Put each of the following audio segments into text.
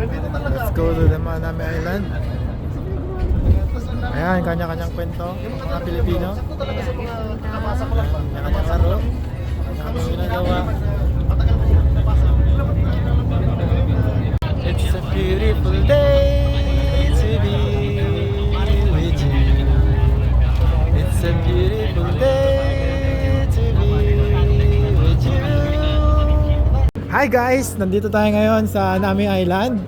Let's go to the Manami Island. Ayan, kanya-kanyang kwento, mga Pilipino. Kanya-kanyang laro, kanya-kanyang ginagawa. It's a beautiful day to be with you. It's a beautiful day to be with you. Hi guys! Nandito tayo ngayon sa Nami Island.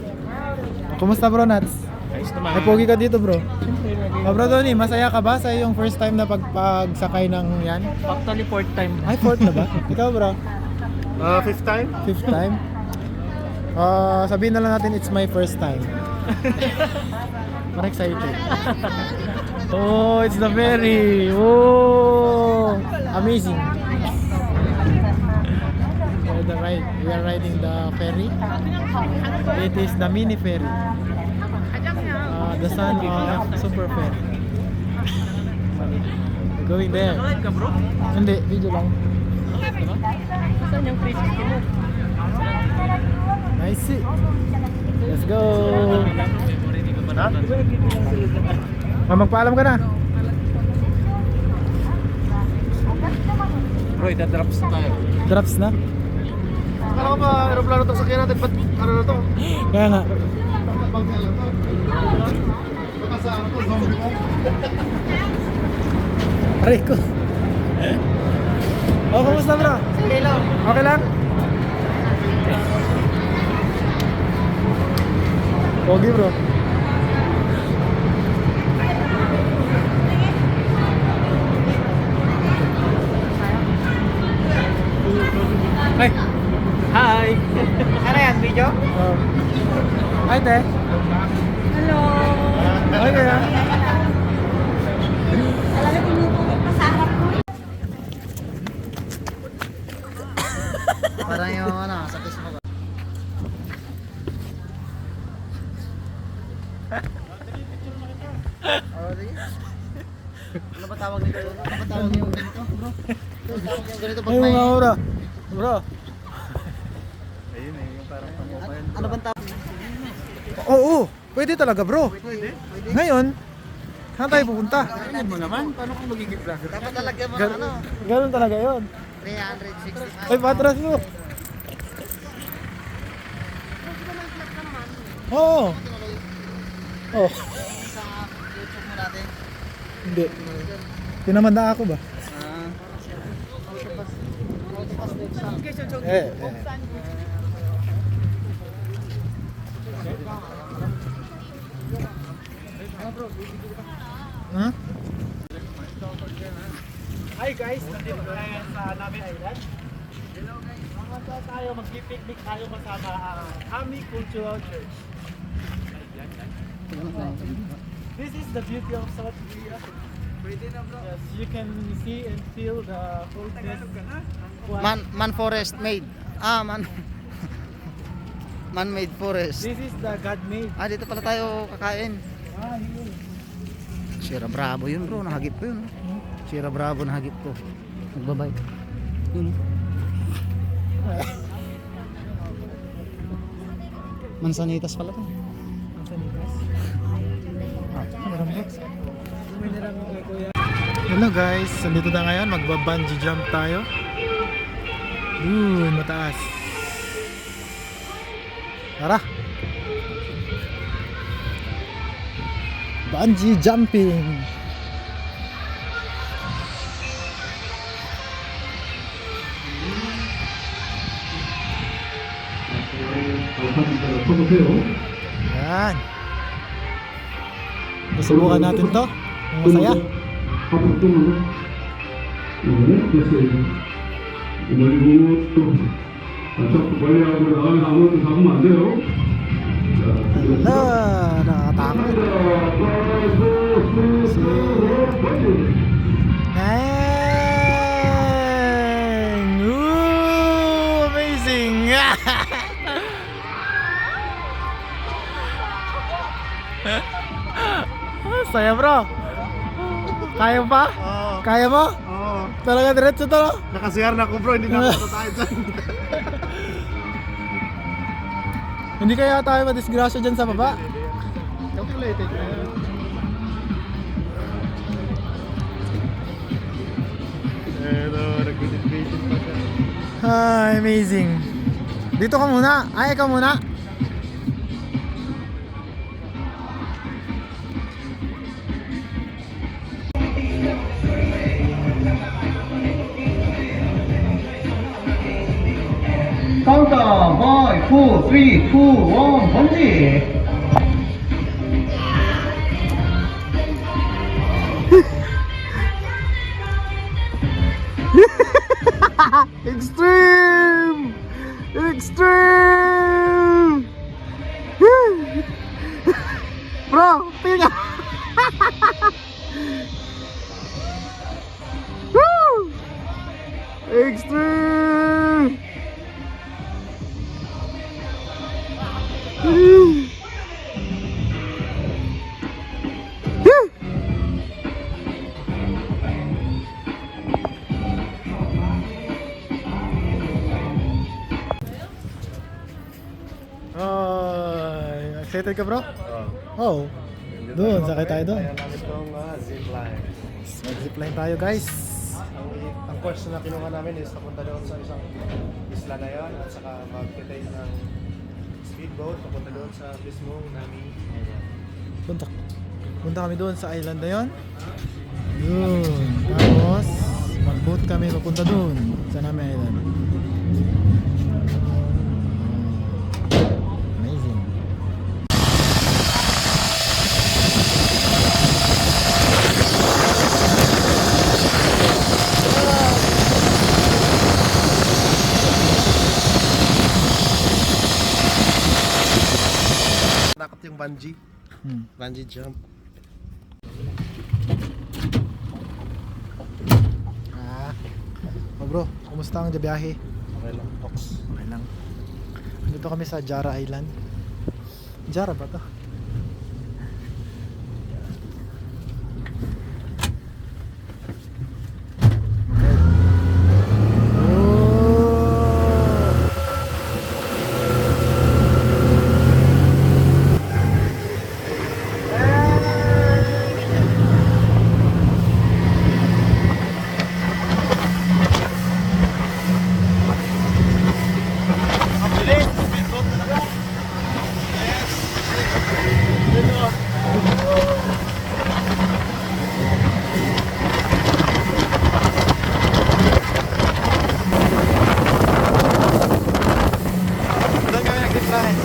Kumusta bro, Nats? Ayos naman. May pogi ka dito bro. Bro Tony, masaya ka ba sa iyong first time na pagsakay ng yan? Actually, fourth time. Ay, fourth na ba? Ikaw bro? Fifth time? Fifth time? Sabihin na lang natin it's my first time. Parang excited. Oh, it's the ferry. Oh, amazing. We are riding the ferry. It is the mini ferry. The son of super ferry. Going there. Live ka bro? Hindi, video lang. Saan yung 360 mo? Nice. Let's go. Magpaalam ka na. Bro, ita-drops na tayo. Drops na. Akala ko ba aeroplano itong sakyan natin? Ba't ano na to? Kaya nga. Aray ko. Oh, kumusta bro? Okay lang. Okay lang? Pogi bro. Hi! Hi! Ano yan, video? Oh. Hi te. Hello. Okay ah. Parang yung ano, sa Facebook. Ano ba tawag nito? Ano ba tawag yung ganito, bro? Ano tawag yung ganito pag Ay may... mga bro. Bro. Ayun eh, yung parang pang-mobile. Ano bang tawag? Oo, pwede talaga bro. Pwede? Ngayon, saan tayo pupunta? Ano mo naman? Paano kung magiging vlogger? Dapat lalagyan mo ng ano? Ganun talaga yon. 365. Ay, patras mo. Oo. Oh. Sa YouTube mo natin. Hindi. Pinamanda ako ba? Eh. Huh? Hi guys, nandito tayo sa Nami Island. Hello guys. Mamanta tayo, mag-picnic tayo kasama Ami Cultural Church. This is the beauty of South Korea. Yes, you can see and feel the coldness. Man forest made. Man-made forest. This is the God-made. Dito pala tayo kakain. Yun. Sierra Bravo yun bro, nahagip ko yun. Sierra Bravo nahagip ko. Nagbabay. Yun. Mansanitas pala to. Hello guys, nandito na ngayon, magba-bungee jump tayo. Yun, mataas. Tara! Bungee jumping! Yan! Susubukan natin to. Ang masaya. Nakatakot. Dang! Ooh, amazing! Saya bro. Kaya pa? Oo. Kaya mo? Oo. Talaga diretso to no? Nakasiyar na ako bro, hindi na ako tayo dyan. Hindi kaya tayo madisgrasya dyan sa baba? Calculated na yun. Pero nag-meditation pa siya. Amazing. Dito ka muna. Ay, ikaw muna. 카운터 5, 4, 3, 2, 1 번지 Extreme! Extreme! Bro, tingnan! Woo! Extreme! Ay, excited ka bro? Oh. Doon, sakay tayo doon. Kaya namin itong zipline. Mag-zipline tayo guys. Ang course na kinuha namin is papunta doon sa isang isla na yun at saka mag-take ng speedboat papunta doon sa mismong Nami Island. Punta kami doon sa island na yon. Yun. Tapos, mag-boat kami papunta doon sa Nami Island. Amazing. Nakat yung bungee. Bungee jump. Oh bro, kumusta ang biyahe? Okay lang, Fox. Okay lang. Dito kami sa Jara Island. Jara ba to? Doon kami nag-zipline.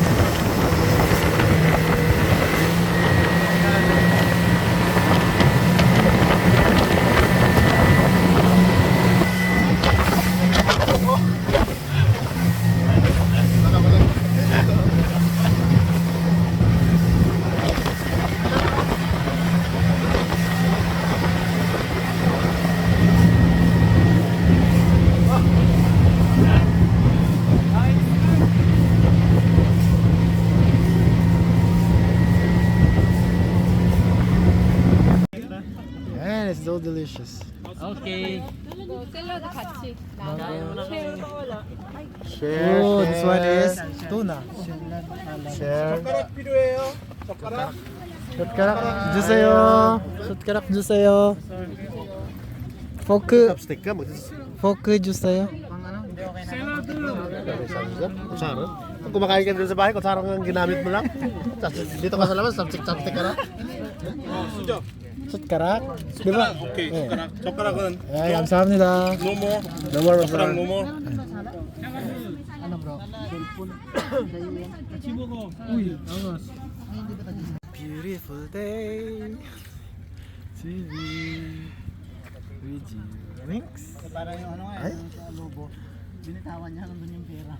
And it's so delicious. 샐러드 같이 Share. Oh, this one is tuna. Share. 젓가락 주세요. 젓가락 주세요. 포크 Chopstick ka, 포크 주세요. Kutsara? Kung kumakain ka dito sa bahay, kutsara ang ginamit mo lang. Dito ka sa labas, chopstick ka na. 젓가락. Di ba? 오케이 네. 젓가락은 네, 감사합니다. 노모 No more, 젓가락 노모 Beautiful day to be with you. Thanks. Parang yung ano Ay? sa lobo. Binitawan niya nandun yung pera.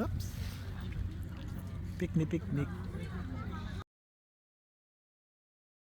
Oops. Picnic.